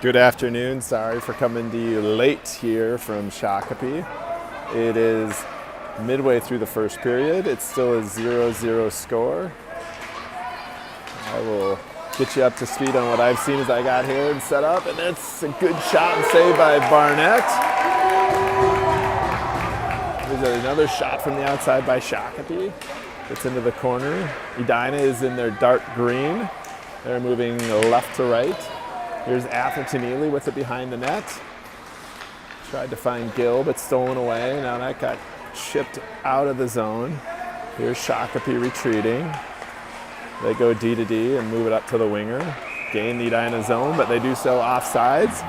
Good afternoon. Sorry for coming to you late here from Shakopee. It is midway through the first period. It's still a 0-0 score. I will get you up to speed on what I've seen as I got here and set up, and it's a good shot and save by Barnett. There's another shot from the outside by Shakopee. Gets into the corner. Edina is in their dark green. They're moving left to right. Here's Atherton Ely with it behind the net. Tried to find Gill, but stolen away. Now that got chipped out of the zone. Here's Shakopee retreating. They go D to D and move it up to the winger. Gain the Edina zone, but they do so offsides.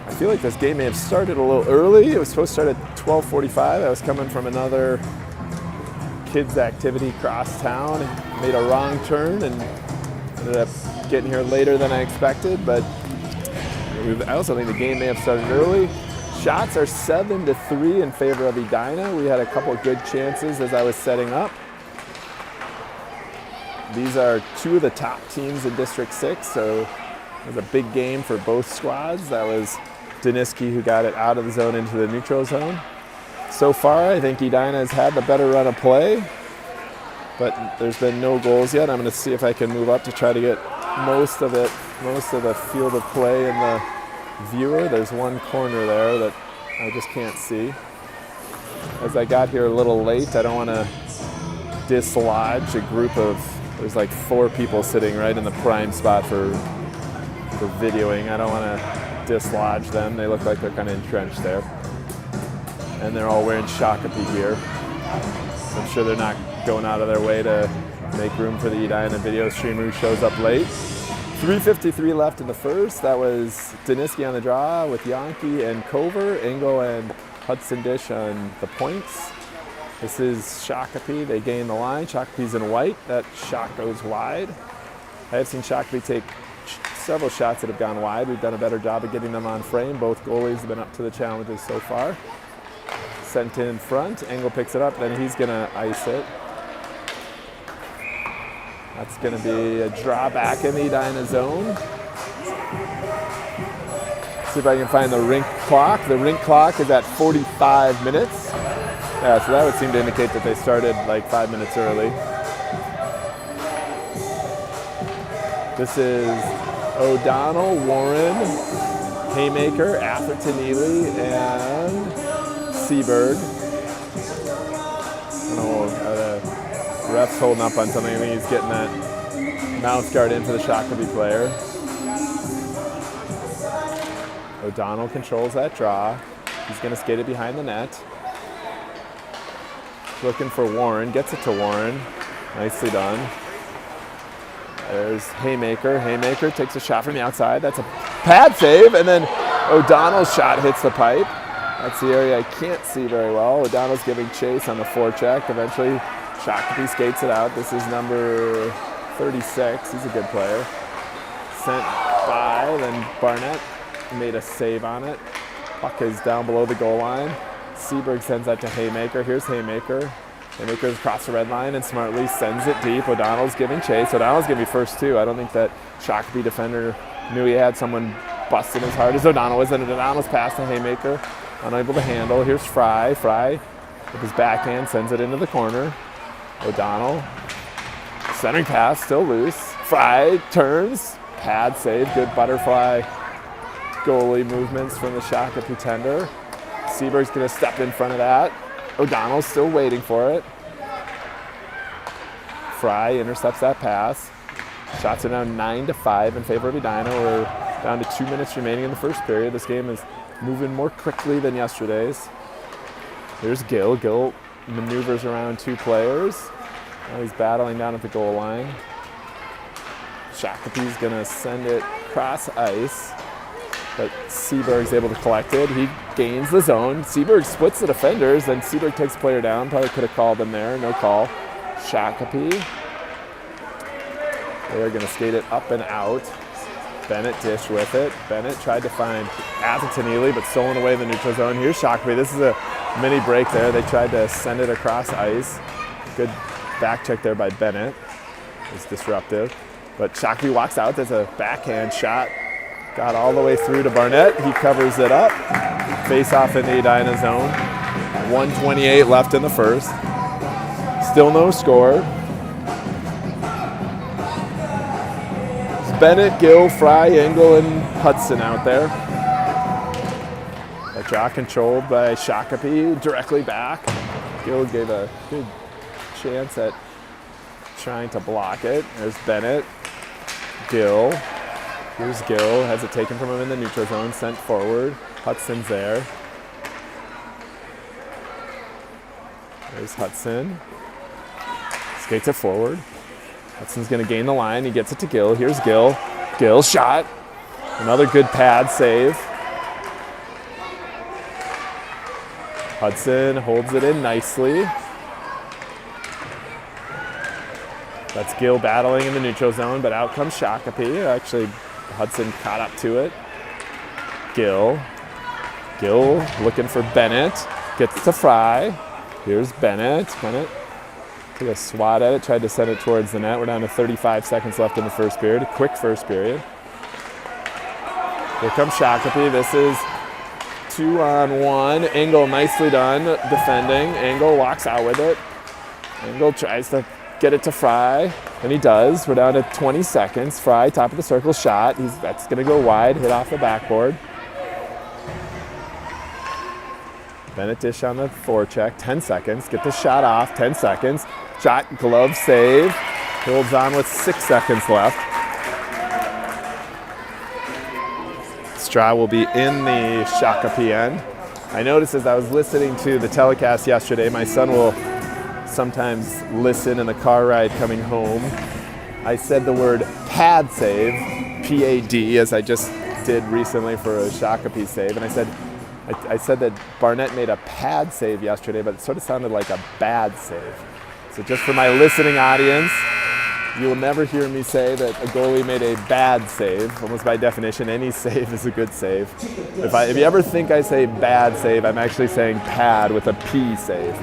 I feel like this game may have started a little early. It was supposed to start at 12:45. I was coming from another kids activity across town. Made a wrong turn and ended up getting here later than I expected, but I also think the game may have started early. Shots are 7-3 in favor of Edina. We had a couple of good chances as I was setting up. These are two of the top teams in District 6, so it was a big game for both squads. That was Daniski who got it out of the zone into the neutral zone. So far, I think Edina has had the better run of play, but there's been no goals yet. I'm going to see if I can move up to try to get most of the field of play in the viewer. There's one corner there that I just can't see. As I got here a little late, I don't want to dislodge a group of, there's like 4 people sitting right in the prime spot for videoing. I don't want to dislodge them. They look like they're kind of entrenched there. And they're all wearing Shakopee gear. I'm sure they're not going out of their way to make room for the Edina video streamer who shows up late. 3:53 left in the first. That was Daniski on the draw with Yankee and Cover, Engel and Hudson Dish on the points. This is Shakopee. They gain the line. Shakopee's in white. That shot goes wide. I have seen Shakopee take several shots that have gone wide. We've done a better job of getting them on frame. Both goalies have been up to the challenges so far. Sent in front. Engel picks it up, then he's going to ice it. That's going to be a drawback in the Edina zone. See if I can find the rink clock. The rink clock is at 45 minutes. Yeah, so that would seem to indicate that they started like 5 minutes early. This is O'Donnell, Warren, Haymaker, Atherton Ely, and Seaberg. I don't know, the ref's holding up on something. I think he's getting that mouth guard in for the Shakopee player. O'Donnell controls that draw. He's going to skate it behind the net. Looking for Warren, gets it to Warren. Nicely done. There's Haymaker. Haymaker takes a shot from the outside. That's a pad save, and then O'Donnell's shot hits the pipe. That's the area I can't see very well. O'Donnell's giving chase on the forecheck. Eventually, Shakopee skates it out. This is number 36. He's a good player. Sent by, then Barnett made a save on it. Puck is down below the goal line. Seaberg sends that to Haymaker. Here's Haymaker. Haymaker's across the red line and smartly sends it deep. O'Donnell's giving chase. O'Donnell's going to be first, too. I don't think that Shakopee defender knew he had someone busting as hard as O'Donnell was. And O'Donnell's pass to Haymaker. Unable to handle. Here's Fry. Fry with his backhand sends it into the corner. O'Donnell. Centering pass, still loose. Fry turns. Pad save. Good butterfly goalie movements from the Shakopee tender. Seaberg's going to step in front of that. O'Donnell's still waiting for it. Fry intercepts that pass. Shots are now 9-5 in favor of Edina. We're down to 2 minutes remaining in the first period. This game is moving more quickly than yesterday's. Here's Gill. Gill maneuvers around 2 players. Now he's battling down at the goal line. Shakopee's going to send it cross ice, but Seaberg's able to collect it. He gains the zone. Seaberg splits the defenders, then Seaberg takes a player down. Probably could have called him there. No call. Shakopee. They're going to skate it up and out. Bennett dish with it. Bennett tried to find Atherton Ely, but stolen away in the neutral zone. Here's Shakopee. This is a mini break there. They tried to send it across ice. Good back check there by Bennett. It's disruptive. But Shakopee walks out. There's a backhand shot. Got all the way through to Barnett. He covers it up. Face off in the Edina zone. 1:28 left in the first. Still no score. It's Bennett, Gill, Fry, Engel, and Hudson out there. A draw controlled by Shakopee, directly back. Gill gave a good chance at trying to block it. There's Bennett, Gill. Here's Gill, has it taken from him in the neutral zone, sent forward. Hudson's there. There's Hudson. Skates it forward. Hudson's gonna gain the line, he gets it to Gill. Here's Gill. Gill shot. Another good pad save. Hudson holds it in nicely. That's Gill battling in the neutral zone, but out comes Shakopee. Actually, Hudson caught up to it. Gill. Gill looking for Bennett. Gets to Fry. Here's Bennett. Bennett took a swat at it, tried to send it towards the net. We're down to 35 seconds left in the first period. A quick first period. Here comes Shakopee. This is 2-on-1. Engel nicely done defending. Engel walks out with it. Engel tries to get it to Fry, and he does. We're down to 20 seconds. Fry, top of the circle shot. That's going to go wide, hit off the backboard. Bennett dish on the forecheck. 10 seconds. Get the shot off. 10 seconds. Shot, glove save. Holds on with 6 seconds left. Straw will be in the Shakopee end. I noticed as I was listening to the telecast yesterday, my son will sometimes listen in the car ride coming home. I said the word pad save, P-A-D, as I just did recently for a Shakopee save. And I said that Barnett made a pad save yesterday, but it sort of sounded like a bad save. So just for my listening audience, you will never hear me say that a goalie made a bad save. Almost by definition, any save is a good save. If you ever think I say bad save, I'm actually saying pad with a P save.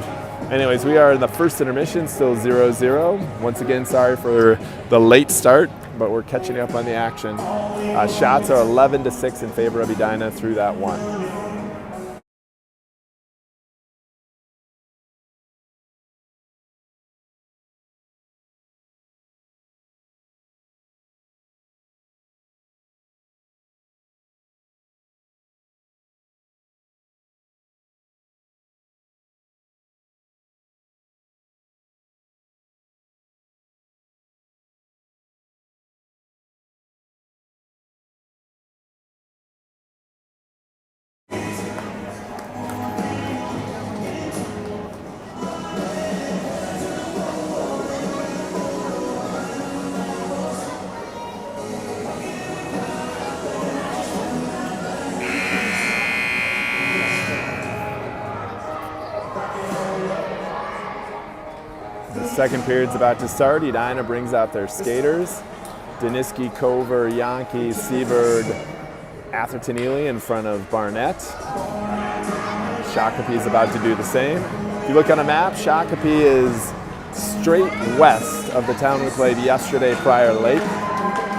Anyways, we are in the first intermission, still 0-0. Once again, sorry for the late start, but we're catching up on the action. Shots are 11-6 in favor of Edina through that one. Second period's about to start. Edina brings out their skaters. Daniski, Cover, Yankee, Seaberg, Atherton Ely in front of Barnett. Shakopee is about to do the same. If you look on a map, Shakopee is straight west of the town we played yesterday, Prior Lake.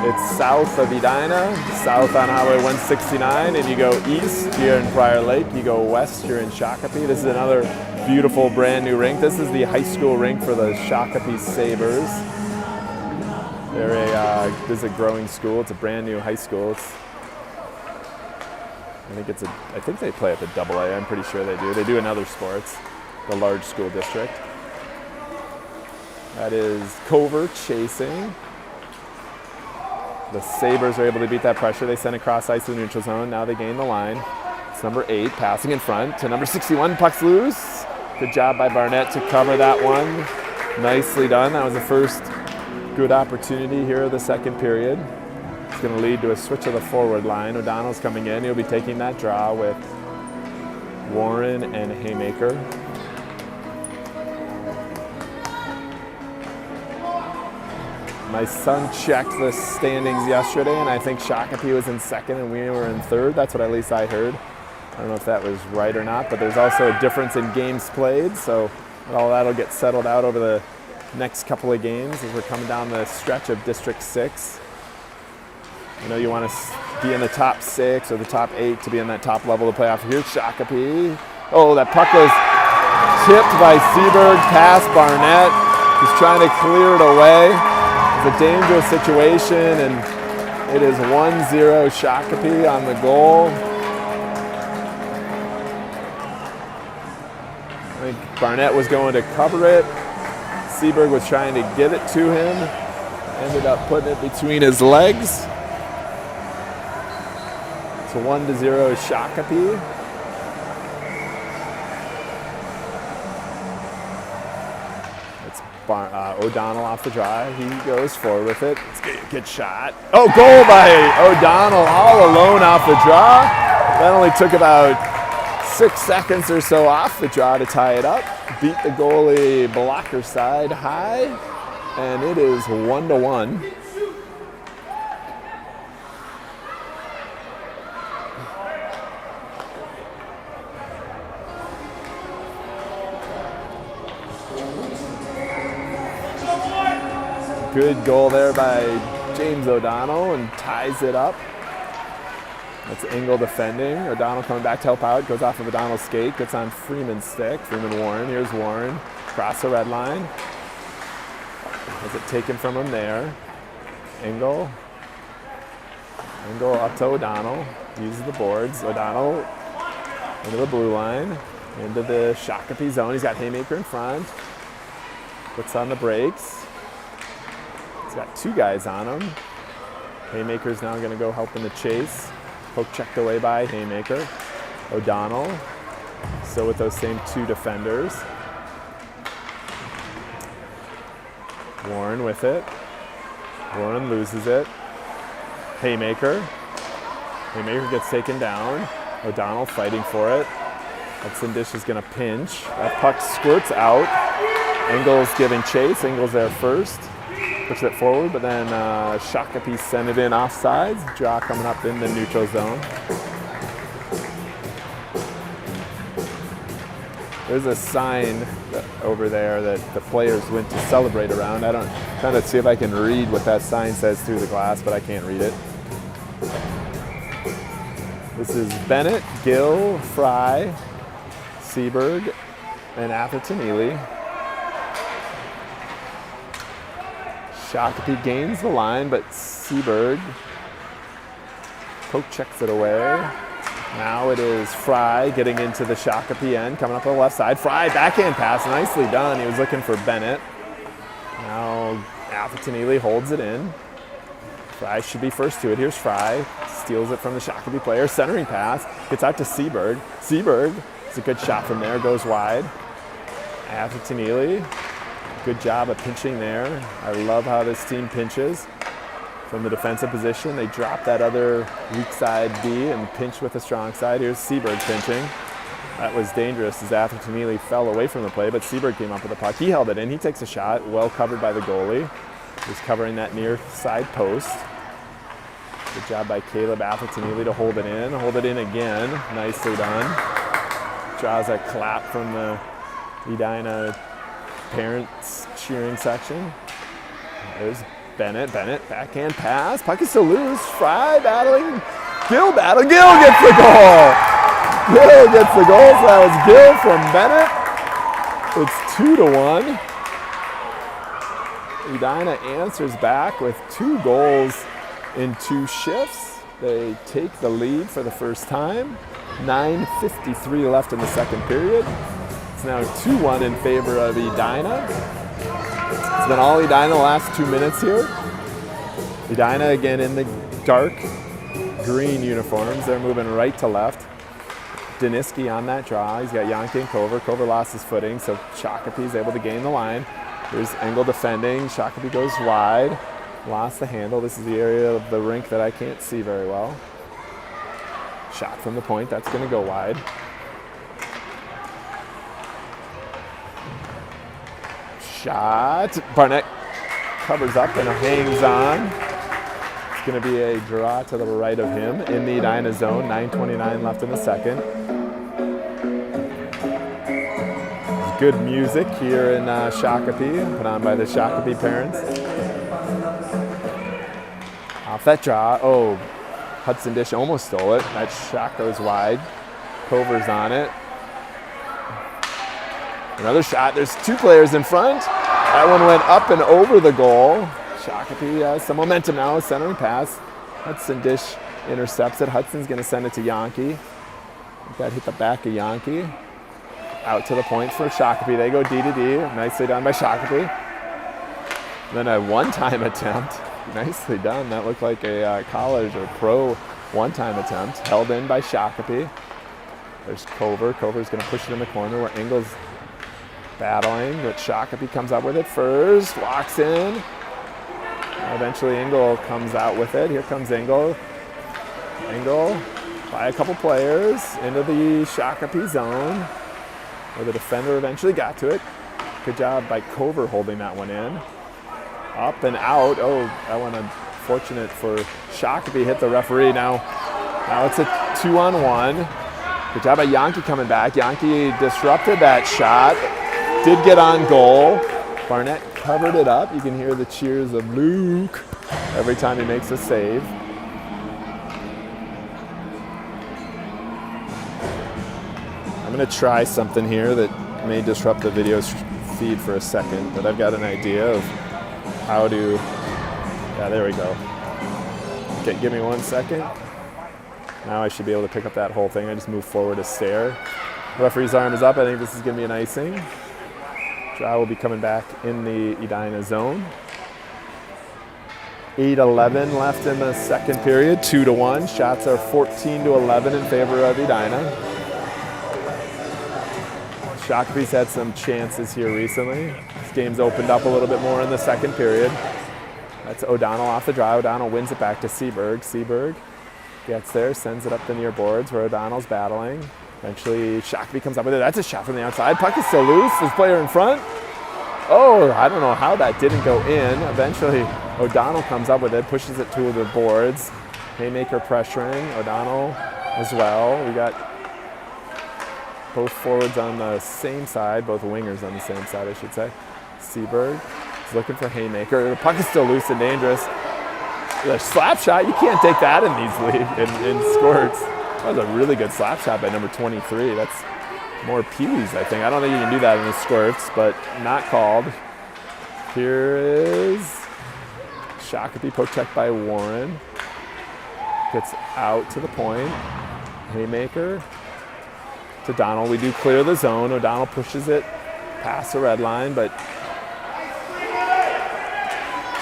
It's south of Edina, south on Highway 169, and you go east, you're in Prior Lake. You go west, you're in Shakopee. This is another beautiful brand new rink. This is the high school rink for the Shakopee Sabres. This is a growing school. It's a brand new high school. I think they play at the AA. I'm pretty sure they do. They do in other sports, the large school district. That is Cover chasing. The Sabres are able to beat that pressure. They send across ice to the neutral zone. Now they gain the line. It's number 8 passing in front to number 61. Puck's loose. Good job by Barnett to cover that one. Nicely done. That was the first good opportunity here of the second period. It's going to lead to a switch of the forward line. O'Donnell's coming in. He'll be taking that draw with Warren and Haymaker. My son checked the standings yesterday, and I think Shakopee was in second and we were in third. That's what at least I heard. I don't know if that was right or not, but there's also a difference in games played, so all that'll get settled out over the next couple of games as we're coming down the stretch of District 6. You know, you want to be in the top 6 or the top 8 to be in that top level of playoff. Here's Shakopee. Oh, that puck was tipped by Seaberg past Barnett. He's trying to clear it away. It's a dangerous situation, and it is 1-0 Shakopee on the goal. I think Barnett was going to cover it. Seaberg was trying to get it to him. Ended up putting it between his legs. It's 1-0 Shakopee. It's O'Donnell off the draw. He goes forward with it. It's a good shot. Oh, goal by O'Donnell all alone off the draw. That only took about 6 seconds or so off the draw to tie it up. Beat the goalie blocker side high, and it is 1-1. Good goal there by James O'Donnell, and ties it up. That's Engel defending. O'Donnell coming back to help out. Goes off of O'Donnell's skate. Gets on Freeman's stick. Warren. Here's Warren. Across the red line. Has it taken from him there. Engel up to O'Donnell. Uses the boards. O'Donnell into the blue line. Into the Shakopee zone. He's got Haymaker in front. Puts on the brakes. He's got 2 guys on him. Haymaker's now going to go help in the chase. Poke checked away by Haymaker. O'Donnell. So with those same 2 defenders. Warren with it. Warren loses it. Haymaker. Haymaker gets taken down. O'Donnell fighting for it. Hudson-Dish is going to pinch. That puck squirts out. Engel's giving chase. Engel's there first. Push it forward, but then Shakopee sent it in offsides. Draw coming up in the neutral zone. There's a sign over there that the players went to celebrate around. I'm trying to see if I can read what that sign says through the glass, but I can't read it. This is Bennett, Gill, Fry, Seaberg, and Atherton Ely. Shakopee gains the line, but Seaberg poke checks it away. Now it is Fry getting into the Shakopee end, coming up on the left side. Fry, backhand pass, nicely done. He was looking for Bennett. Now Atherton Ely holds it in. Fry should be first to it. Here's Fry, steals it from the Shakopee player. Centering pass, gets out to Seaberg. Seaberg, it's a good shot from there, goes wide. Atherton Ely. Good job of pinching there. I love how this team pinches from the defensive position. They drop that other weak side B and pinch with the strong side. Here's Seaberg pinching. That was dangerous as Atherton Ely fell away from the play, but Seaberg came up with the puck. He held it in. He takes a shot, well covered by the goalie. He's covering that near side post. Good job by Caleb Atherton Ely to hold it in. Hold it in again. Nicely done. Draws a clap from the Edina parents cheering section. There's Bennett, backhand pass. Puck is still loose. Fry battling. Gill battle. Gill gets the goal. Gill gets the goal. So that was Gill from Bennett. It's 2-1. Edina answers back with 2 goals in 2 shifts. They take the lead for the first time. 9:53 left in the second period. It's now 2-1 in favor of Edina. It's been all Edina the last 2 minutes here. Edina again in the dark green uniforms. They're moving right to left. Daniski on that draw. He's got Janke and Kover. Kover lost his footing, so Shakopee's able to gain the line. Here's Engel defending. Shakopee goes wide. Lost the handle. This is the area of the rink that I can't see very well. Shot from the point. That's going to go wide. Shot. Barnett covers up and hangs on. It's going to be a draw to the right of him in the Edina zone. 9:29 left in the second. good music here in Shakopee, put on by the Shakopee parents. Off that draw, oh, Hudson Dish almost stole it. That shot goes wide. Cover's on it. Another shot, there's two players in front. That one went up and over the goal. Shakopee has some momentum now, centering pass. Hudson Dish intercepts it. Hudson's gonna send it to Yankee. That hit the back of Yankee. Out to the point for Shakopee. They go D to D. Nicely done by Shakopee. Then a one-time attempt. Nicely done. That looked like a college or pro one-time attempt. Held in by Shakopee. There's Cover. Cover's going to push it in the corner where Engel's battling, but Shakopee comes up with it first. Walks in. Eventually Engel comes out with it. Here comes Engel. Engel by a couple players into the Shakopee zone, where the defender eventually got to it. Good job by Cover holding that one in. Up and out. Oh, that one unfortunate for Shakopee. Hit the referee. Now it's a 2-on-1. Good job by Yankee coming back. Yankee disrupted that shot. Did get on goal. Barnett covered it up. You can hear the cheers of Luke every time he makes a save. I'm going to try something here that may disrupt the video feed for a second, but I've got an idea of how to, yeah, there we go. Okay, give me 1 second. Now I should be able to pick up that whole thing. I just move forward a stair. Referee's arm is up. I think this is going to be an icing. Draw will be coming back in the Edina zone. 8:11 left in the second period, 2-1. Shots are 14-11 in favor of Edina. Shakopee's had some chances here recently. This game's opened up a little bit more in the second period. That's O'Donnell off the draw. O'Donnell wins it back to Seaberg. Seaberg gets there, sends it up the near boards where O'Donnell's battling. Eventually, Shakopee comes up with it. That's a shot from the outside. Puck is still loose. There's a player in front. Oh, I don't know how that didn't go in. Eventually, O'Donnell comes up with it, pushes it to the boards. Haymaker pressuring. O'Donnell as well. We got both forwards on the same side, both wingers on the same side, I should say. Seaberg is looking for Haymaker. The puck is still loose and dangerous. The slap shot, you can't take that in these in squirts. That was a really good slap shot by number 23. That's more Pee-wees, I think. I don't think you can do that in the squirts, but not called. Here is Shakopee, poke check by Warren. Gets out to the point. Haymaker to Donald. We do clear the zone. O'Donnell pushes it past the red line, but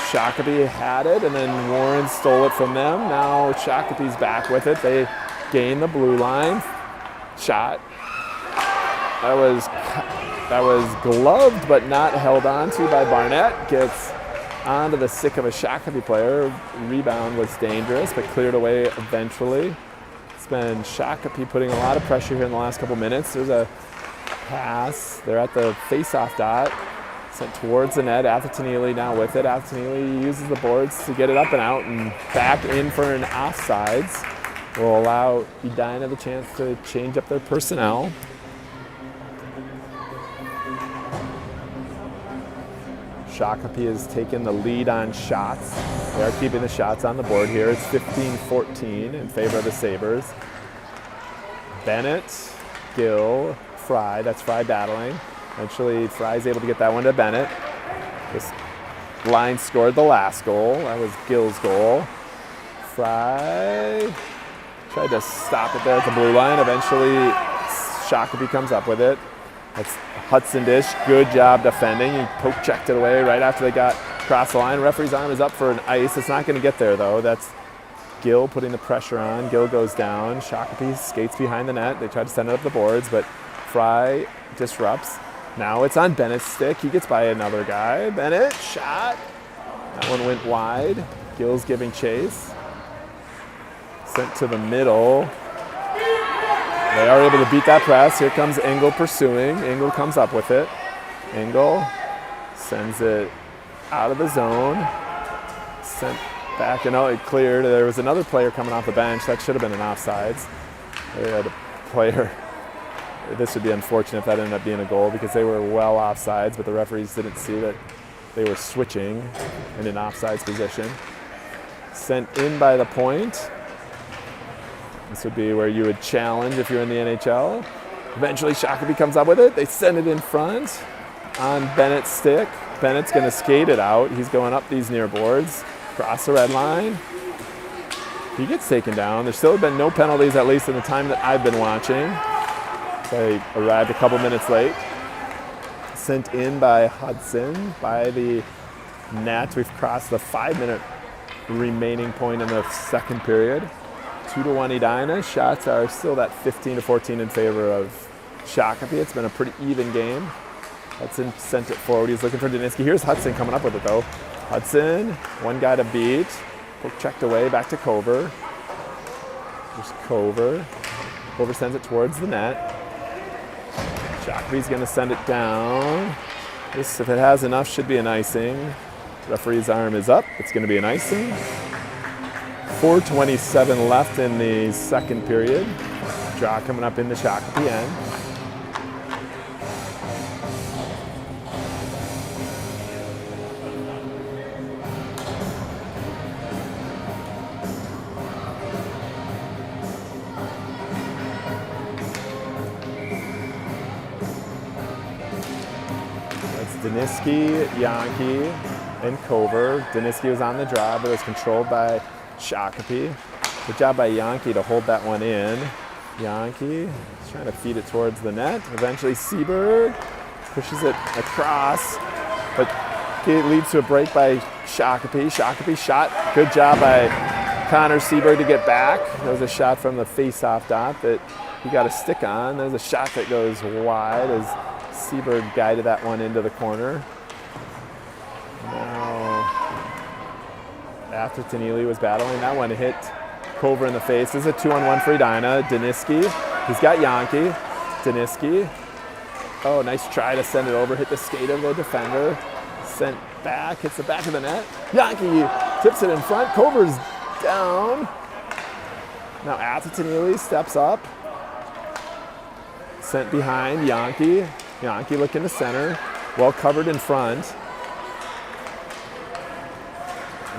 Shakopee had it, and then Warren stole it from them. Now Shakopee's back with it. They gain the blue line. Shot. That was gloved but not held onto by Barnett. Gets onto the stick of a Shakopee player. Rebound was dangerous, but cleared away eventually. It's been Shakopee putting a lot of pressure here in the last couple minutes. There's a pass. They're at the face-off dot. Sent towards the net. Athertonelli now with it. Athertonelli uses the boards to get it up and out and back in for an offsides. Will allow Edina the chance to change up their personnel. Shakopee has taken the lead on shots. They are keeping the shots on the board here. It's 15-14 in favor of the Sabres. Bennett, Gill, Fry. That's Fry battling. Eventually, Fry's able to get that one to Bennett. This line scored the last goal. That was Gill's goal. Fry tried to stop it there at the blue line. Eventually, Shakopee comes up with it. That's Hudson Dish. Good job defending. He poke checked it away right after they got across the line. Referee's arm is up for an ice. It's not going to get there, though. That's Gill putting the pressure on. Gill goes down. Shakopee skates behind the net. They try to send it up the boards, but Fry disrupts. Now it's on Bennett's stick. He gets by another guy. Bennett, shot. That one went wide. Gill's giving chase. Sent to the middle. They are able to beat that press. Here comes Engel pursuing. Engel comes up with it. Engel sends it out of the zone. Sent back, and it cleared. There was another player coming off the bench. That should have been an offsides. They had a player This would be unfortunate if that ended up being a goal because they were well offsides, but the referees didn't see that they were switching in an offsides position. Sent in by the point. This would be where you would challenge if you're in the NHL. Eventually Shakopee comes up with it. They send it in front on Bennett's stick. Bennett's going to skate it out. He's going up these near boards, across the red line. He gets taken down. There's still been no penalties, at least in the time that I've been watching. They arrived a couple minutes late. Sent in by Hudson by the net. We've crossed the 5-minute remaining point in the second period. 2-1 Edina. Shots are still that 15-14 in favor of Shakopee. It's been a pretty even game. Hudson sent it forward. He's looking for Daniski. Here's Hudson coming up with it though. Hudson, one guy to beat. Poke checked away, back to Cover. There's Cover. Cover sends it towards the net. Shakopee's going to send it down. This, if it has enough, should be an icing. Referee's arm is up. It's going to be an icing. 4:27 left in the second period. Draw coming up in the Shakopee end. That's Daniski, Yankee, and Cover. Daniski was on the draw, but it was controlled by Shakopee. Good job by Yankee to hold that one in. Yankee is trying to feed it towards the net. Eventually Seberg pushes it across, but it leads to a break by Shakopee. Shakopee shot. Good job by Connor Seberg to get back. That was a shot from the face-off dot that he got a stick on. There's a shot that goes wide as Seberg guided that one into the corner. After Tanili was battling, that one hit Cover in the face. This is a 2-on-1 for Edina. Daniski, he's got Yankee. Daniski, oh, nice try to send it over, hit the skate of the defender. Sent back, hits the back of the net. Yankee tips it in front, Cover's down. Now after Tanili steps up. Sent behind, Yankee. Yankee looking to center, well covered in front.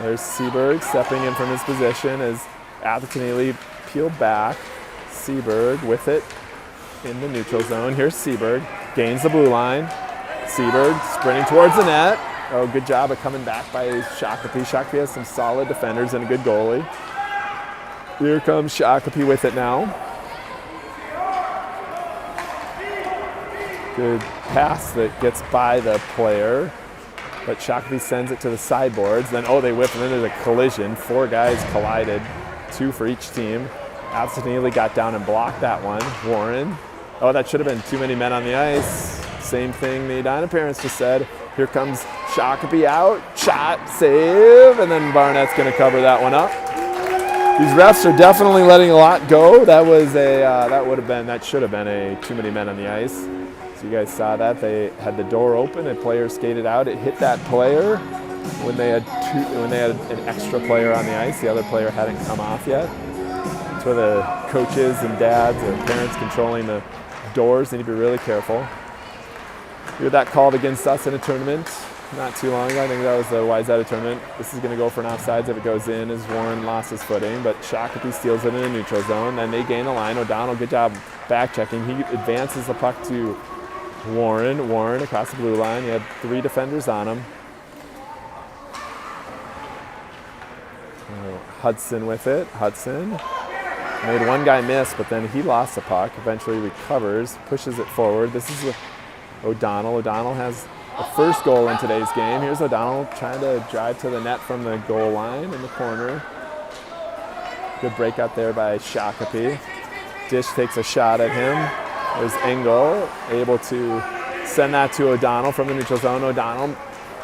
There's Seberg stepping in from his position as Athletonili peeled back. Seberg with it in the neutral zone. Here's Seberg, gains the blue line. Seberg sprinting towards the net. Oh, good job of coming back by Shakopee. Shakopee has some solid defenders and a good goalie. Here comes Shakopee with it now. Good pass that gets by the player. But Shakopee sends it to the sideboards. Then, oh, they whip, and then there's a collision. 4 guys collided, 2 for each team. Abstinelli got down and blocked that one. Warren. Oh, that should have been too many men on the ice. Same thing the Edina parents just said. Here comes Shakopee out. Shot, save, and then Barnett's going to cover that one up. These refs are definitely letting a lot go. That was a that should have been a too many men on the ice. So you guys saw that. They had the door open, a player skated out. It hit that player when they had an extra player on the ice. The other player hadn't come off yet. That's where the coaches and dads or parents controlling the doors need to be really careful. We had that called against us in a tournament not too long ago. I think that was the Wayzata tournament. This is going to go for an offsides if it goes in as Warren lost his footing, but Shakopee steals it in a neutral zone. Then they gain the line. O'Donnell, good job back checking. He advances the puck to Warren. Warren across the blue line. He had 3 defenders on him. Hudson with it. Hudson made one guy miss, but then he lost the puck. Eventually recovers, pushes it forward. This is O'Donnell. O'Donnell has the first goal in today's game. Here's O'Donnell trying to drive to the net from the goal line in the corner. Good breakout there by Shakopee. Dish takes a shot at him. There's Engel, able to send that to O'Donnell from the neutral zone. O'Donnell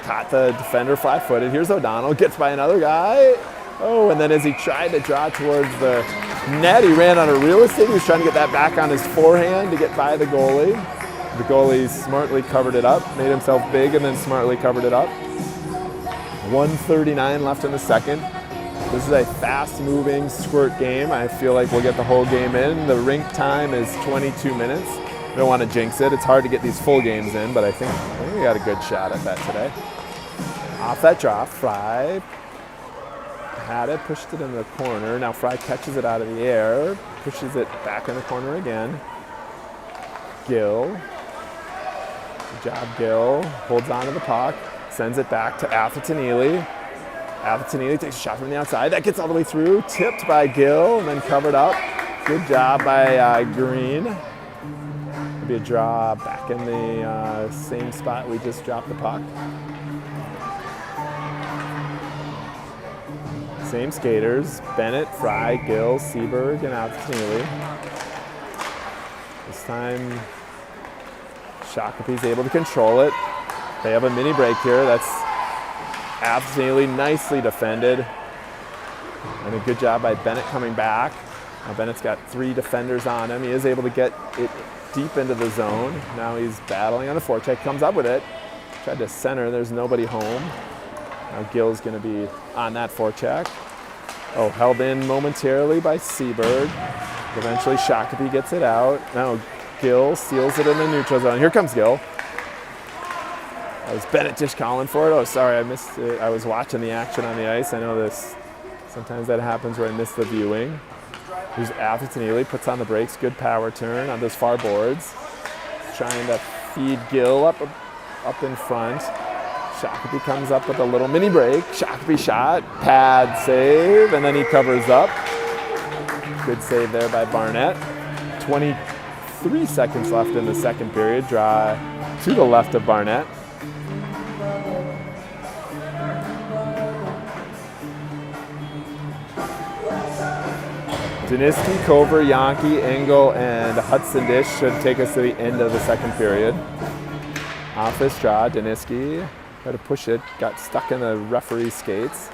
caught the defender flat-footed. Here's O'Donnell, gets by another guy. Oh, and then as he tried to draw towards the net, he ran out of real estate. He was trying to get that back on his forehand to get by the goalie. The goalie smartly covered it up, made himself big, and then smartly covered it up. 1:39 left in the second. This is a fast-moving squirt game. I feel like we'll get the whole game in. The rink time is 22 minutes. I don't want to jinx it. It's hard to get these full games in, but I think we got a good shot at that today. Off that drop, Fry had it, pushed it in the corner. Now Fry catches it out of the air, pushes it back in the corner again. Gill. Good job, Gill. Holds on to the puck, sends it back to Atherton-Ely. Atherton-Ely takes a shot from the outside. That gets all the way through, tipped by Gill, and then covered up. Good job by Green. Maybe a draw back in the same spot we just dropped the puck. Same skaters, Bennett, Fry, Gill, Seberg, and Atherton-Ely. This time, Shakopee's able to control it. They have a mini break here. That's Atherton-Ely, nicely defended. And a good job by Bennett coming back. Now Bennett's got 3 defenders on him. He is able to get it deep into the zone. Now he's battling on the forecheck, comes up with it. Tried to center, there's nobody home. Now Gill's going to be on that forecheck. Oh, held in momentarily by Seberg. Eventually Shakopee gets it out. Now Gill steals it in the neutral zone. Here comes Gill. That was Bennett just calling for it. Oh, sorry, I missed it. I was watching the action on the ice. I know this. Sometimes that happens where I miss the viewing. Here's Atherton-Ely, puts on the brakes. Good power turn on those far boards. Trying to feed Gill up in front. Shakopee comes up with a little mini break. Shakopee shot, pad save, and then he covers up. Good save there by Barnett. 23 seconds left in the second period. Draw to the left of Barnett. Daniski, Cover, Yankee, Engel, and Hudson Dish should take us to the end of the second period. Off this draw, Daniski tried to push it, got stuck in the referee's skates.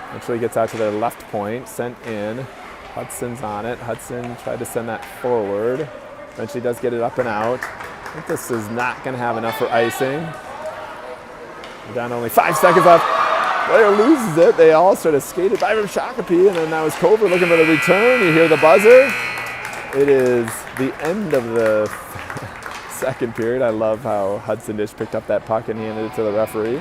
Eventually gets out to the left point, sent in. Hudson's on it. Hudson tried to send that forward. Eventually does get it up and out. I think this is not going to have enough for icing. We're down to only 5 seconds left. Player loses it. They all sort of skated by from Shakopee, and then that was Cover looking for the return. You hear the buzzer. It is the end of the second period. I love how Hudson Dish picked up that puck and handed it to the referee.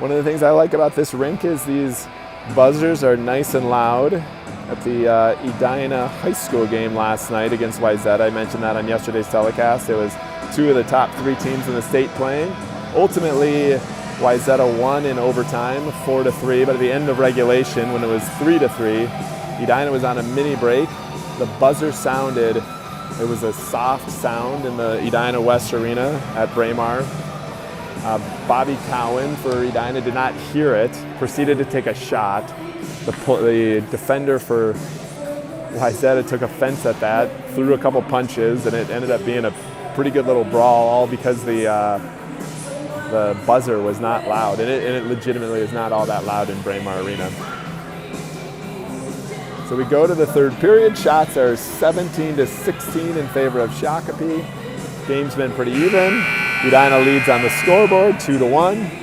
One of the things I like about this rink is these buzzers are nice and loud. At the Edina High School game last night against Wayzata, I mentioned that on yesterday's telecast. It was 2 of the top 3 teams in the state playing. Ultimately, Wayzata won in overtime, 4-3, but at the end of regulation, when it was 3-3, Edina was on a mini break. The buzzer sounded, it was a soft sound in the Edina West Arena at Braemar. Bobby Cowan for Edina did not hear it, proceeded to take a shot. The defender for Wayzata took offense at that, threw a couple punches, and it ended up being a pretty good little brawl, all because the buzzer was not loud, and it legitimately is not all that loud in Braemar Arena. So we go to the third period. Shots are 17-16 in favor of Shakopee. Game's been pretty even. Edina leads on the scoreboard, 2-1.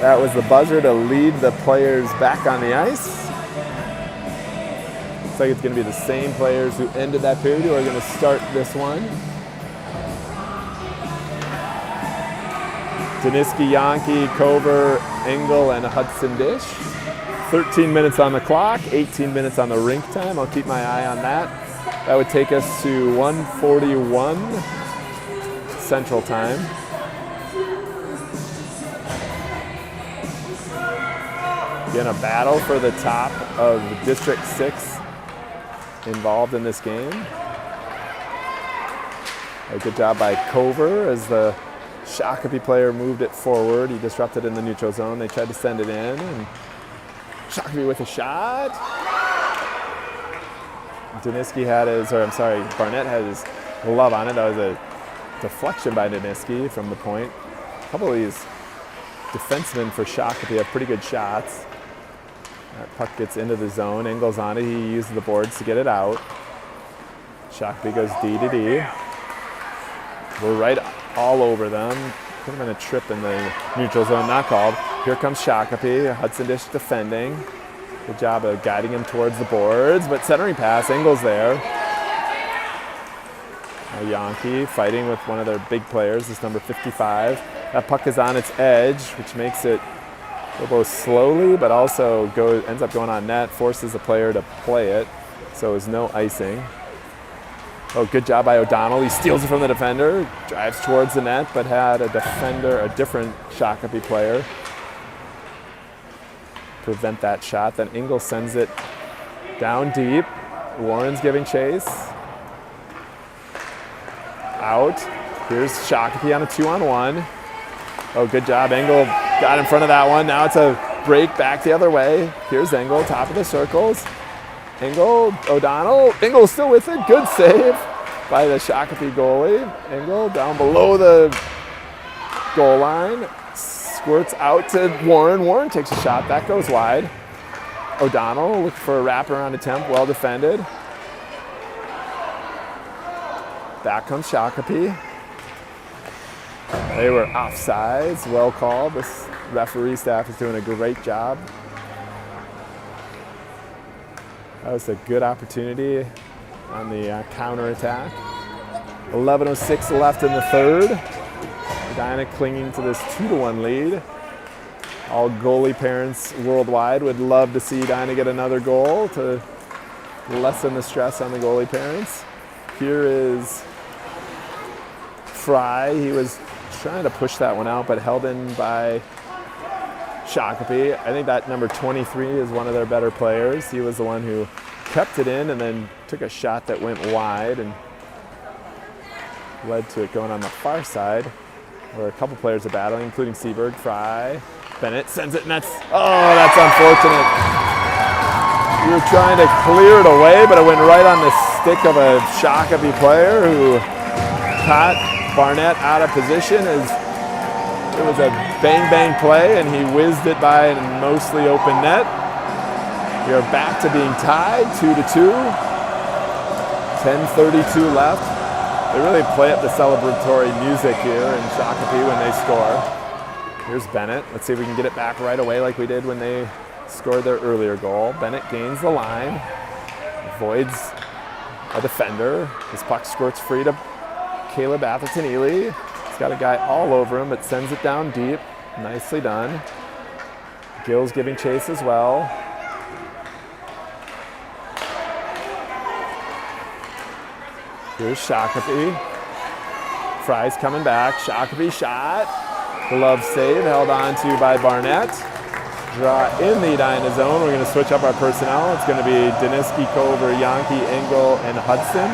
That was the buzzer to lead the players back on the ice. Looks like it's going to be the same players who ended that period who are going to start this one. Daniski, Yankee, Cover, Engel, and Hudson Dish. 13 minutes on the clock, 18 minutes on the rink time. I'll keep my eye on that. That would take us to 1:41 Central Time. Again, a battle for the top of District 6 involved in this game. A good job by Cover as the Shakopee player moved it forward. He disrupted in the neutral zone. They tried to send it in, and Shakopee with a shot. Daniski had Barnett had his glove on it. That was a deflection by Daniski from the point. A couple of these defensemen for Shakopee have pretty good shots. That puck gets into the zone. Engel's on it. He uses the boards to get it out. Shakopee goes D to D. We're right all over them. Could have been a trip in the neutral zone, not called. Here comes Shakopee. Hudson Dish defending. Good job of guiding him towards the boards, but centering pass, Engel's there. Now Yankee fighting with one of their big players, this number 55. That puck is on its edge, which makes it go both slowly, but also ends up going on net, forces the player to play it, so there's no icing. Oh, good job by O'Donnell. He steals it from the defender, drives towards the net, but had a different Shakopee player, prevent that shot. Then Engel sends it down deep. Warren's giving chase. Out. Here's Shakopee on a 2-on-1. Oh, good job. Engel got in front of that one. Now it's a break back the other way. Here's Engel, top of the circles. Engel, O'Donnell. Engel still with it. Good save by the Shakopee goalie. Engel down below the goal line. Squirts out to Warren. Warren takes a shot. That goes wide. O'Donnell looking for a wraparound attempt. Well defended. Back comes Shakopee. They were offsides. Well called. This referee staff is doing a great job. That was a good opportunity on the counterattack. 11:06 left in the third. Edina clinging to this 2-1 lead. All goalie parents worldwide would love to see Edina get another goal to lessen the stress on the goalie parents. Here is Fry. He was trying to push that one out, but held in by Shakopee. I think that number 23 is one of their better players. He was the one who kept it in and then took a shot that went wide and led to it going on the far side, where a couple players are battling, including Seberg. Fry. Bennett sends it, and that's unfortunate. We were trying to clear it away, but it went right on the stick of a Shakopee player who caught Barnett out of position. It was a bang-bang play, and he whizzed it by a mostly open net. We are back to being tied, 2-2. 10:32 left. They really play up the celebratory music here in Shakopee when they score. Here's Bennett. Let's see if we can get it back right away like we did when they scored their earlier goal. Bennett gains the line, avoids a defender. His puck squirts free to Caleb Atherton-Ely. He's got a guy all over him, but sends it down deep. Nicely done. Gill's giving chase as well. Here's Shakopee. Fry's coming back. Shakopee shot. Glove save held on to by Barnett. Draw in the Edina zone. We're going to switch up our personnel. It's going to be Daniski, Cover, Yankee, Engel, and Hudson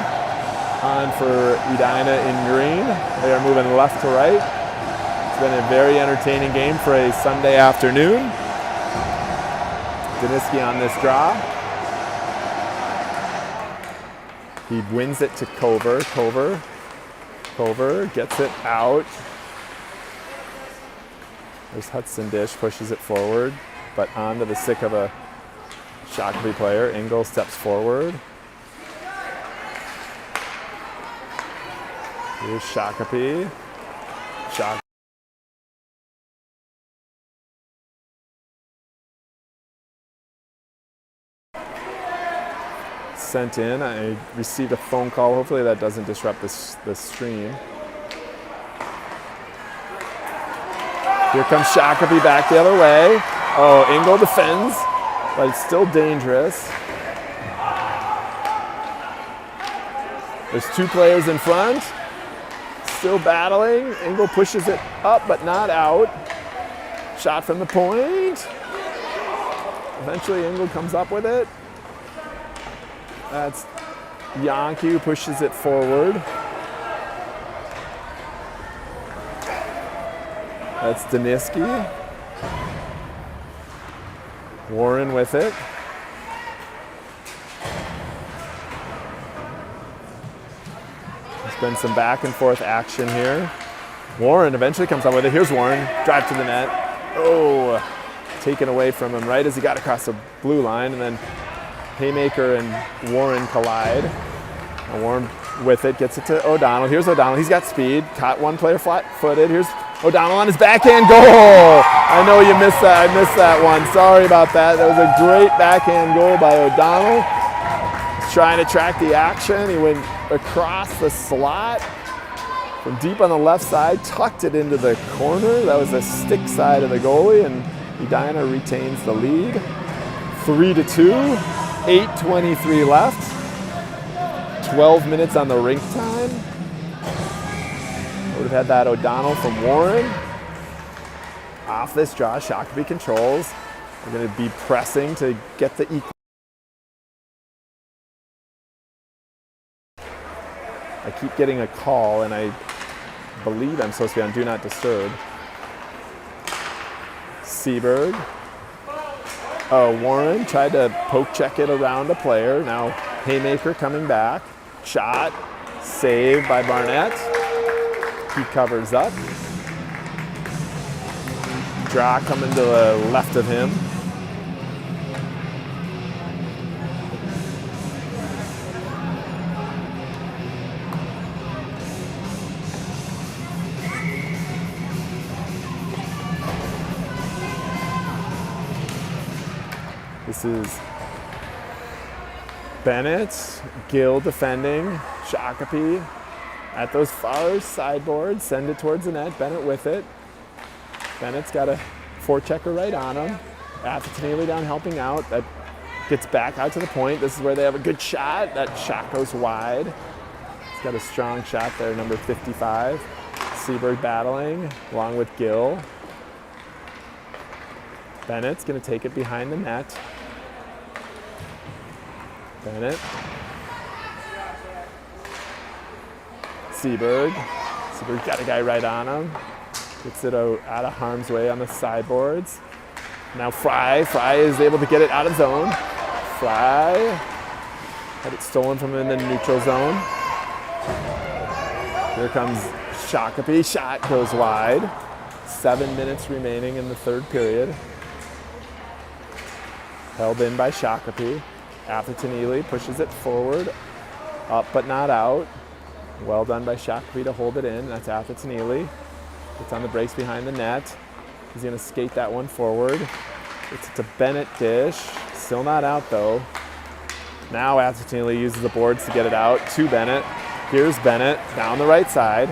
on for Edina in green. They are moving left to right. It's been a very entertaining game for a Sunday afternoon. Daniski on this draw. He wins it to Cover. Cover gets it out. There's Hudson Dish, pushes it forward, but onto the stick of a Shakopee player. Engel steps forward. Here's Shakopee. Sent in. I received a phone call. Hopefully that doesn't disrupt the stream. Here comes Shakopee back the other way. Oh, Engel defends, but it's still dangerous. There's two players in front. Still battling. Engel pushes it up, but not out. Shot from the point. Eventually Engel comes up with it. That's Yankee who pushes it forward. That's Daniski. Warren with it. There's been some back and forth action here. Warren eventually comes up with it. Here's Warren. Drive to the net. Oh, taken away from him right as he got across the blue line, and then Haymaker and Warren collide. And Warren with it, gets it to O'Donnell. Here's O'Donnell. He's got speed. Caught one player flat-footed. Here's O'Donnell on his backhand goal. I know you missed that. I missed that one. Sorry about that. That was a great backhand goal by O'Donnell. He's trying to track the action. He went across the slot from deep on the left side, tucked it into the corner. That was the stick side of the goalie, and Edina retains the lead. 3-2, 8:23 left. 12 minutes on the rink time. Would have had that O'Donnell from Warren. Off this draw, Shakopee controls. They're going to be pressing to get the equal. I keep getting a call, and I believe I'm supposed to be on Do Not Disturb. Seberg. Oh, Warren tried to poke check it around a player. Now Haymaker coming back. Shot. Saved by Barnett. He covers up. Draw coming to the left of him. This is Bennett, Gill defending, Shakopee at those far sideboards, send it towards the net, Bennett with it. Bennett's got a forechecker right on him. Affinelli down helping out. That gets back out to the point. This is where they have a good shot. That shot goes wide. He's got a strong shot there, number 55. Seberg battling along with Gill. Bennett's going to take it behind the net. Bennett. Seberg. Seberg got a guy right on him. Gets it out of harm's way on the sideboards. Now Fry. Fry is able to get it out of zone. Fry had it stolen from him in the neutral zone. Here comes Shakopee. Shot goes wide. 7 minutes remaining in the third period. Held in by Shakopee. Affinelli pushes it forward. Up but not out. Well done by Shakopee to hold it in. That's Affinelli. It's on the brakes behind the net. He's going to skate that one forward. It's a Bennett dish. Still not out though. Now Affinelli uses the boards to get it out to Bennett. Here's Bennett down the right side.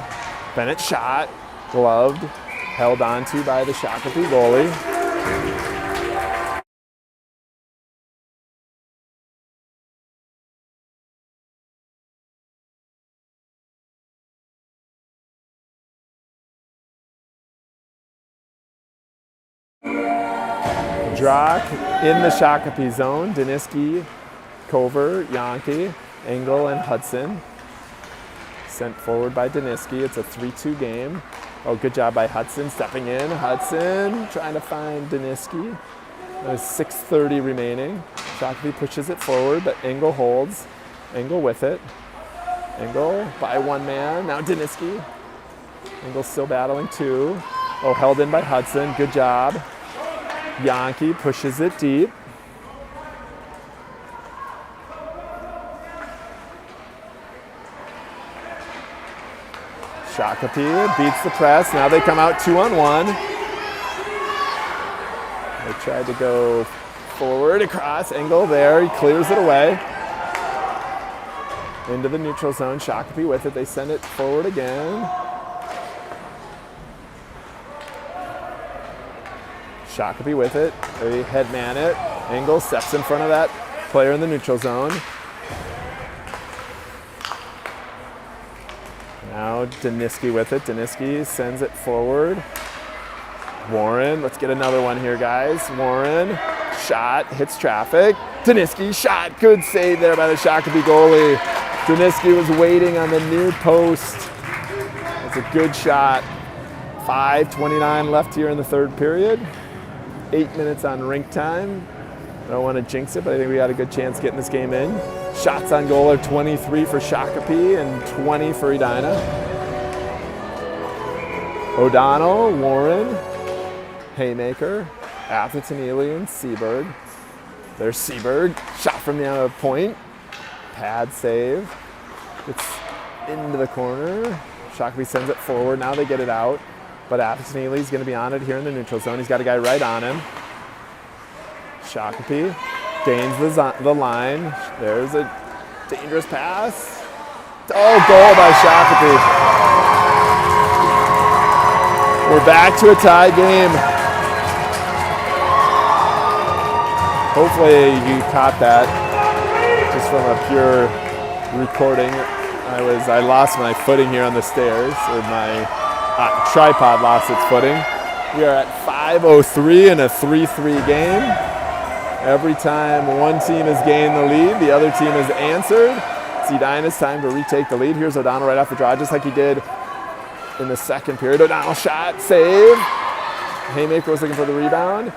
Bennett shot, gloved, held onto by the Shakopee goalie. Drock in the Shakopee zone. Daniski, Cover, Yankee, Engel, and Hudson. Sent forward by Daniski. It's a 3-2 game. Oh, good job by Hudson stepping in. Hudson trying to find Daniski. There's 6:30 remaining. Shakopee pushes it forward, but Engel holds. Engel with it. Engel by one man. Now Daniski. Engel still battling two. Oh, held in by Hudson. Good job. Yankee pushes it deep. Shakopee beats the press. Now they come out 2-on-1. They tried to go forward across. Engel there. He clears it away. Into the neutral zone. Shakopee with it. They send it forward again. Shakopee with it. They headman it. Engel steps in front of that player in the neutral zone. Now Daniski with it. Daniski sends it forward. Warren, let's get another one here, guys. Warren, shot, hits traffic. Daniski, shot, good save there by the Shakopee goalie. Daniski was waiting on the near post. That's a good shot. 5:29 left here in the third period. 8 minutes on rink time. I don't want to jinx it, but I think we got a good chance getting this game in. Shots on goal are 23 for Shakopee and 20 for Edina. O'Donnell, Warren, Haymaker, Affinelli, and Seberg. There's Seberg, shot from the point. Pad save. It's into the corner. Shakopee sends it forward. Now they get it out. but Avenelli's going to be on it here in the neutral zone. He's got a guy right on him. Shakopee gains the line. There's a dangerous pass. Oh, goal by Shakopee. We're back to a tie game. Hopefully you caught that just from a pure recording. I lost my footing here on the stairs, or my tripod lost its footing. We are at 5:03 in a 3-3 game. Every time one team has gained the lead, the other team has answered. It's Edina's time to retake the lead. Here's O'Donnell right off the draw, just like he did in the second period. O'Donnell shot, save. Haymaker was looking for the rebound.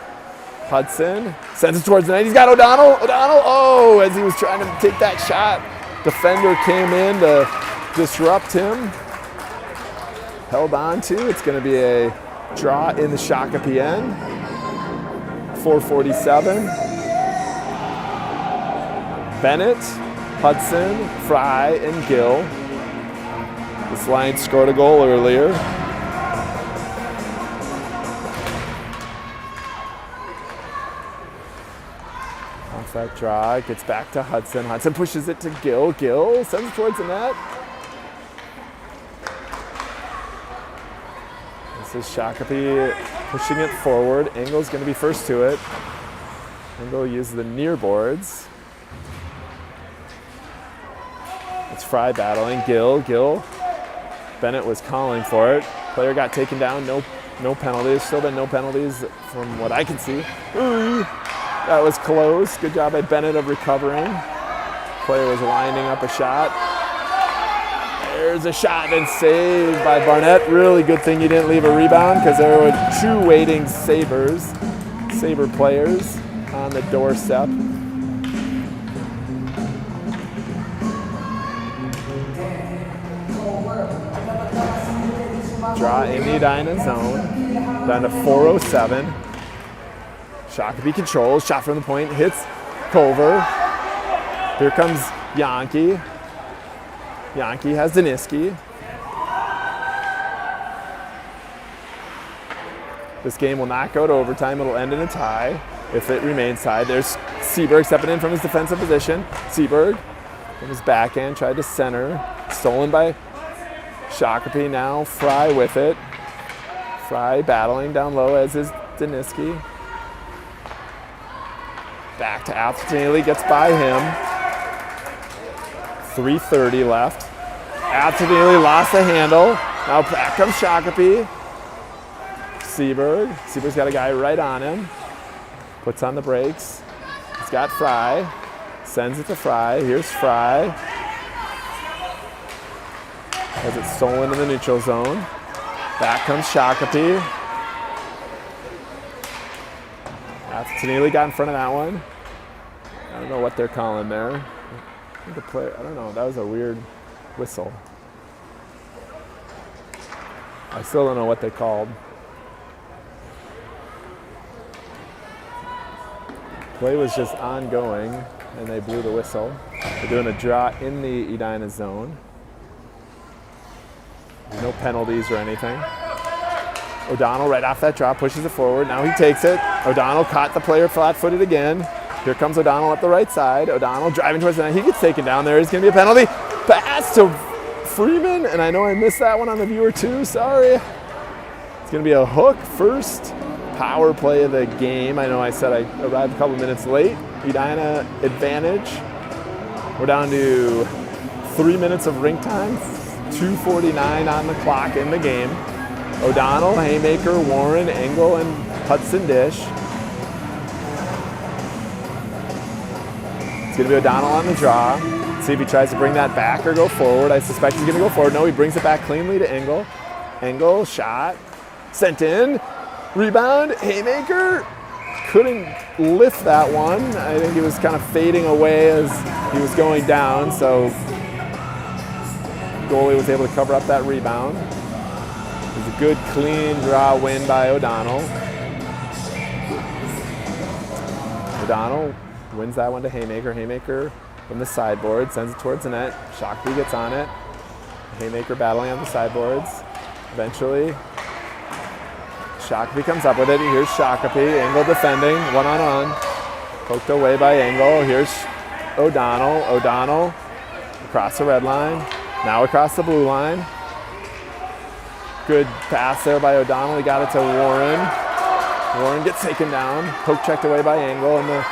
Hudson sends it towards the net. He's got O'Donnell. Oh, as he was trying to take that shot, defender came in to disrupt him. Held on to. It's going to be a draw in the Shakopee end. 4:47. Bennett, Hudson, Fry, and Gill. This line scored a goal earlier. Off that draw, it gets back to Hudson. Hudson pushes it to Gill. Gill sends it towards the net. This is Shakopee pushing it forward. Engel's going to be first to it. Engel uses the near boards. It's Fry battling. Gill. Bennett was calling for it. Player got taken down. No penalties. Still been no penalties from what I can see. Ooh, that was close. Good job by Bennett of recovering. Player was winding up a shot. There's a shot and saved by Barnett. Really good thing you didn't leave a rebound, because there were two waiting Saber players on the doorstep. Draw in the Edina zone. Down to 4:07. Shakopee controls. Shot from the point. Hits Culver. Here comes Yankee. Yankee has Daniski. This game will not go to overtime. It'll end in a tie if it remains tied. There's Seberg stepping in from his defensive position. Seberg from his backhand tried to center. Stolen by Shakopee. Now Fry with it. Fry battling down low, as is Daniski. Back to Alfredini, gets by him. 3:30 left. Alfredini lost the handle. Now back comes Shakopee. Seberg's got a guy right on him. Puts on the brakes. He's got Fry. Sends it to Fry. Here's Fry. Has it stolen in the neutral zone. Back comes Shakopee. Tanili got in front of that one. I don't know what they're calling there. I don't know, that was a weird whistle. I still don't know what they called. Play was just ongoing, and they blew the whistle. They're doing a draw in the Edina zone. No penalties or anything. O'Donnell right off that draw pushes it forward. Now he takes it. O'Donnell caught the player flat-footed again. Here comes O'Donnell up the right side. O'Donnell driving towards the net. He gets taken down there. It's going to be a penalty. Pass to Freeman, and I know I missed that one on the viewer too. Sorry. It's going to be a hook. First power play of the game. I know I said I arrived a couple minutes late. Edina advantage. We're down to 3 minutes of rink time. 2:49 on the clock in the game. O'Donnell, Haymaker, Warren, Engel, and Hudson dish. It's going to be O'Donnell on the draw. Let's see if he tries to bring that back or go forward. I suspect he's going to go forward. No, he brings it back cleanly to Engel. Engel, shot, sent in, rebound, Haymaker. Couldn't lift that one. I think he was kind of fading away as he was going down, so goalie was able to cover up that rebound. It was a good, clean draw win by O'Donnell. O'Donnell wins that one to Haymaker. Haymaker from the sideboard sends it towards the net. Shakopee gets on it. Haymaker battling on the sideboards. Eventually Shakopee comes up with it. Here's Shakopee. Engel defending, one-on-one. Poked away by Engel. Here's O'Donnell. O'Donnell across the red line. Now across the blue line. Good pass there by O'Donnell. He got it to Warren. Warren gets taken down. Poke checked away by Engel in the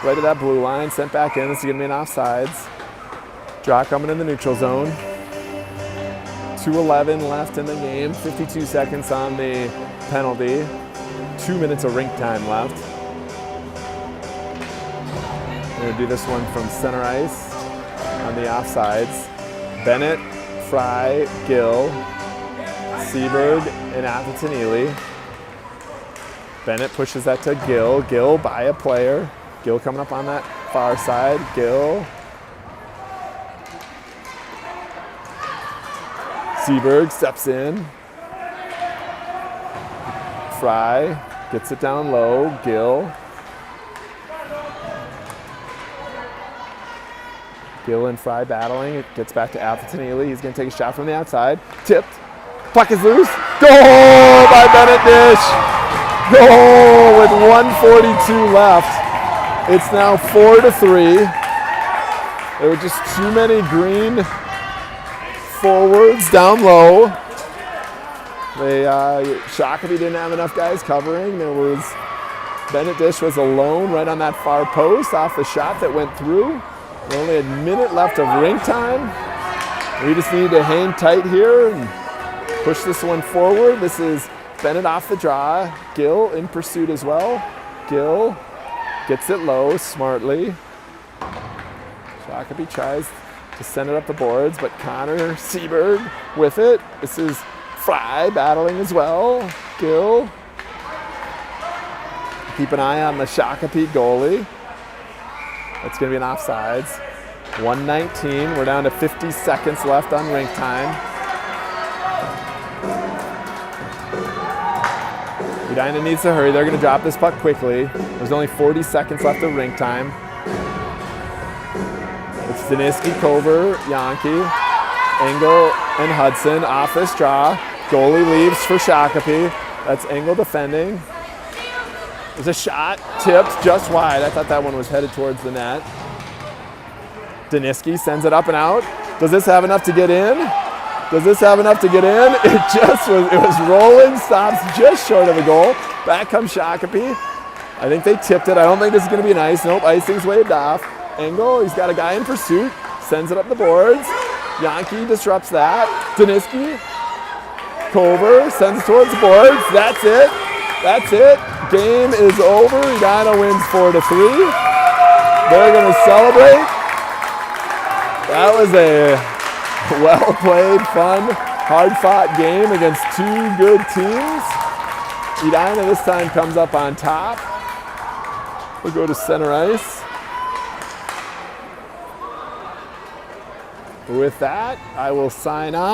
right of that blue line. Sent back in. This is going to be an offsides. Draw coming in the neutral zone. 2:11 left in the game. 52 seconds on the penalty. 2 minutes of rink time left. We're going to do this one from center ice on the offsides. Bennett, Fry, Gill, Seberg, and Atherton-Ely. Bennett pushes that to Gill. Gill by a player. Gill coming up on that far side. Gill. Seberg steps in. Fry gets it down low. Gill. Gill and Fry battling. It gets back to Atherton-Ely. He's going to take a shot from the outside. Tipped. Puck is loose. Goal by Bennett Dish. Goal with 1:42 left. It's now 4-3. There were just too many green forwards down low. Shakopee didn't have enough guys covering. Bennett Dish was alone right on that far post off the shot that went through. Only a minute left of rink time. We just need to hang tight here and push this one forward. This is Bennett off the draw. Gill in pursuit as well. Gill gets it low smartly. Shakopee tries to send it up the boards, but Connor Seberg with it. This is Fry battling as well. Gill. Keep an eye on the Shakopee goalie. It's going to be an offsides. 1:19. We're down to 50 seconds left on rink time. Edina needs to hurry. They're going to drop this puck quickly. There's only 40 seconds left of rink time. It's Daniski, Cover, Yankee, Engel, and Hudson off this draw. Goalie leaves for Shakopee. That's Engel defending. There's a shot, tipped just wide. I thought that one was headed towards the net. Daniski sends it up and out. Does this have enough to get in? Does this have enough to get in? It was rolling, stops just short of the goal. Back comes Shakopee. I think they tipped it. I don't think this is going to be an ice. Nope, icing's waved off. Engel, he's got a guy in pursuit. Sends it up the boards. Yankee disrupts that. Daniski. Cover sends it towards the boards. That's it. That's it. Game is over. Edina wins 4-3. They're going to celebrate. That was a well-played, fun, hard-fought game against two good teams. Edina this time comes up on top. We'll go to center ice. With that, I will sign off.